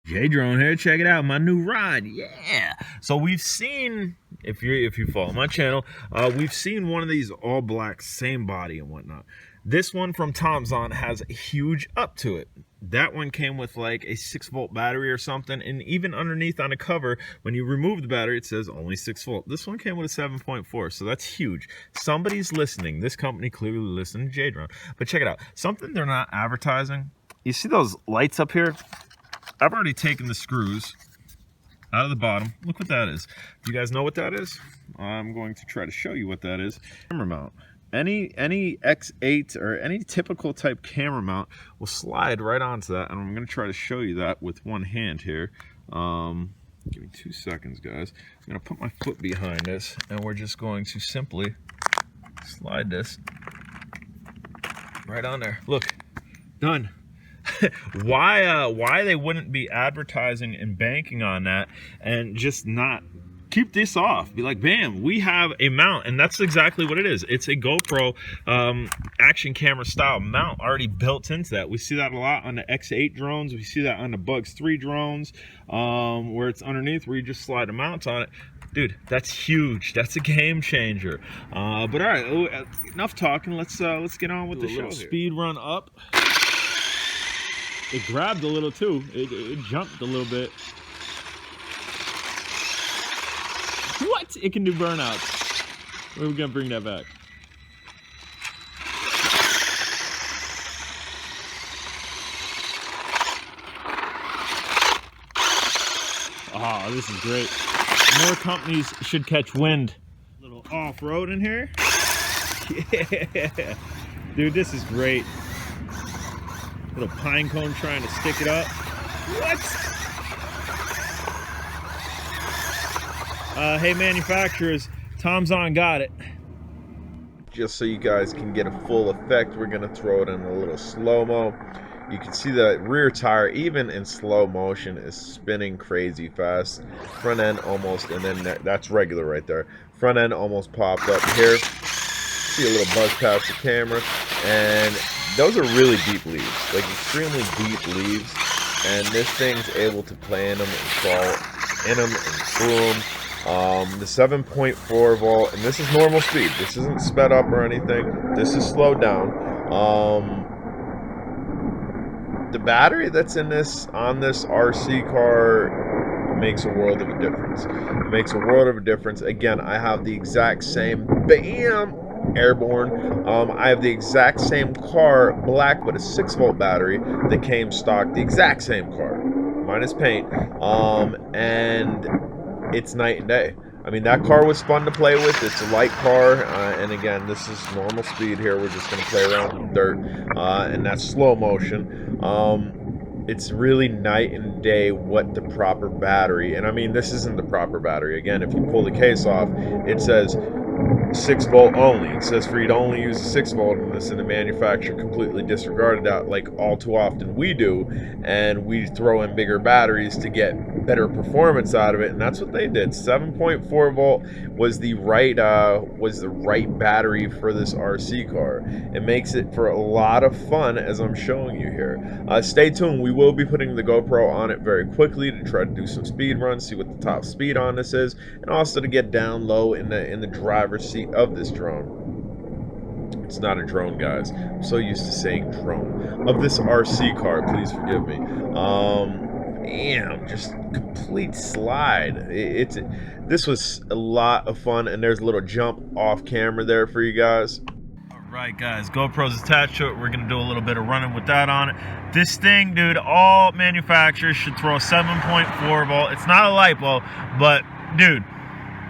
J Drone here, check it out, my new rod. Yeah. So we've seen, if you follow my channel, we've seen one of these all black, same body and whatnot. This one from Tomzon has a huge up to it. That one came with like a 6-volt battery or something, and even underneath on the cover, when you remove the battery, it says only 6 volt. This one came with a 7.4, so that's huge. Somebody's listening. This company clearly listened to J Drone. But check it out. Something they're not advertising. You see those lights up here? I've already taken the screws out of the bottom. Look what that is. Do you guys know what that is? I'm going to try to show you what that is. Camera mount. Any X8 or any typical type camera mount will slide right onto that, and I'm going to try to show you that with one hand here. Give me 2 seconds, guys. I'm going to put my foot behind this, and we're just going to simply slide this right on there. Look, done. Why they wouldn't be advertising and banking on that and just not keep this off? Be like, bam, we have a mount, and that's exactly what it is. It's a GoPro action camera style mount already built into that. We see that a lot on the X8 drones. We see that on the Bugs 3 drones, where it's underneath, where you just slide the mount on it. Dude, that's huge. That's a game changer. But all right, enough talking. Let's get on with the show. Speed run up. It grabbed a little too. It jumped a little bit. What? It can do burnouts. We're gonna bring that back. Oh, this is great. More companies should catch wind. A little off-road in here. Yeah. Dude, this is great. Little pine cone trying to stick it up. What? Hey manufacturers, Tomzon got it. Just so you guys can get a full effect, we're gonna throw it in a little slow-mo. You can see that rear tire, even in slow motion, is spinning crazy fast. Front end almost, and then that's regular right there. Front end almost popped up here. See a little buzz past the camera, and those are really deep leaves, like extremely deep leaves, and this thing's able to play in them and crawl in them and through them. The 7.4 volt, and this is normal speed. This isn't sped up or anything. This is slowed down. The battery that's in this on this RC car makes a world of a difference. It makes a world of a difference. Again, I have the exact same airborne. I have the exact same car, black, with a 6-volt battery that came stock. The exact same car, minus paint, and it's night and day. I mean, that car was fun to play with. It's a light car, and again, this is normal speed here. We're just going to play around with dirt, and that's slow motion. It's really night and day what the proper battery, and I mean, this isn't the proper battery. Again, if you pull the case off, it says 6-volt only. It says for you to only use a 6-volt in this, and the manufacturer completely disregarded that, like all too often we do, and we throw in bigger batteries to get better performance out of it, and that's what they did. 7.4 volt was the right battery for this RC car. It makes it for a lot of fun, as I'm showing you here. Stay tuned. We will be putting the GoPro on it very quickly to try to do some speed runs, see what the top speed on this is, and also to get down low in the driver's seat of this drone. It's not a drone, guys. I'm so used to saying drone. Of this RC car, please forgive me. Damn, just complete slide. This was a lot of fun, and there's a little jump off camera there for you guys. Alright guys, GoPro's attached to it. We're gonna do a little bit of running with that on it. This thing, dude, all manufacturers should throw a 7.4 volt. It's not a LiPo, but dude,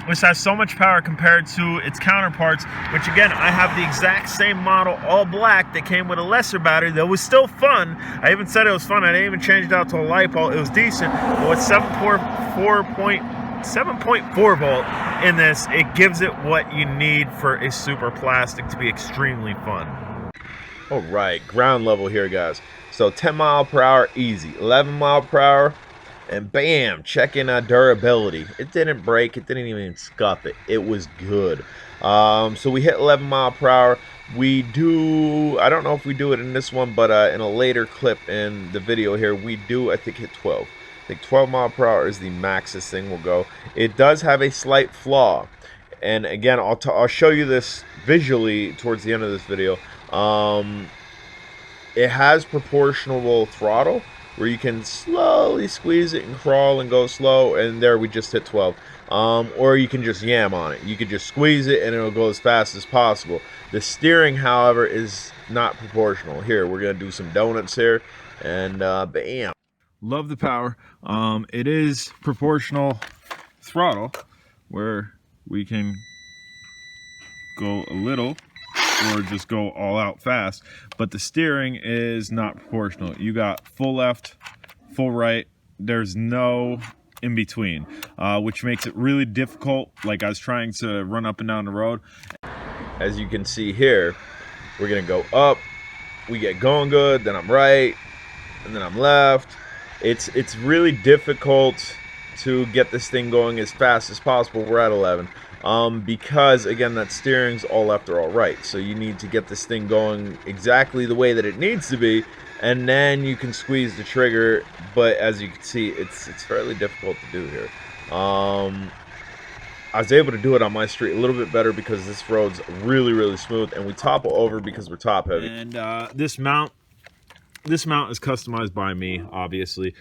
this has so much power compared to its counterparts, which again, I have the exact same model, all black, that came with a lesser battery that was still fun. I even said it was fun. I didn't even change it out to a LiPo. It was decent. But with 7.4 volt in this, it gives it what you need for a super plastic to be extremely fun. All right, ground level here, guys. So 10 mile per hour, easy. 11 mile per hour, and bam, checking durability. It didn't break. It didn't even scuff it. It was good. So we hit 11 mile per hour. We do, I don't know if we do it in this one, but in a later clip in the video here, we do, I think, hit 12. I think 12 mile per hour is the max this thing will go. It does have a slight flaw, and again, I'll show you this visually towards the end of this video. It has proportional throttle where you can slowly squeeze it and crawl and go slow, and there we just hit 12. Or you can just yam on it. You could just squeeze it and it'll go as fast as possible. The steering, however, is not proportional. Here, we're gonna do some donuts here, and bam. Love the power. It is proportional throttle where we can go a little or just go all out fast, but the steering is not proportional. You got full left, full right. There's no in between, which makes it really difficult. Like I was trying to run up and down the road. As you can see here, we're gonna go up, we get going good, then I'm right, and then I'm left. It's really difficult to get this thing going as fast as possible. We're at 11. Because again, that steering's all left or all right, so you need to get this thing going exactly the way that it needs to be, and then you can squeeze the trigger. But as you can see, it's fairly difficult to do here. I was able to do it on my street a little bit better because this road's really smooth, and we topple over because we're top heavy. And this mount is customized by me, obviously.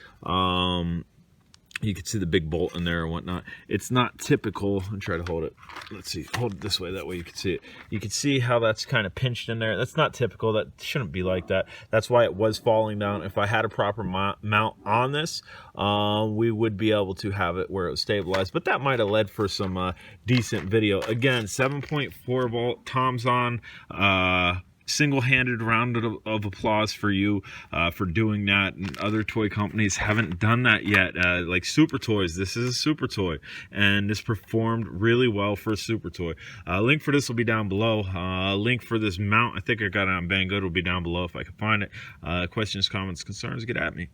You can see the big bolt in there and whatnot. It's not typical. I'll try to hold it. Let's see. Hold it this way. That way you can see it. You can see how that's kind of pinched in there. That's not typical. That shouldn't be like that. That's why it was falling down. If I had a proper mount on this, we would be able to have it where it was stabilized. But that might have led for some decent video. Again, 7.4 volt Tomzon. Single-handed round of applause for you for doing that. And other toy companies haven't done that yet, like Super Toys. This is a Super Toy, and this performed really well for a Super Toy. Link for this will be down below. Link for this mount, I think I got it on Banggood, will be down below if I can find it. Questions, comments, concerns, get at me.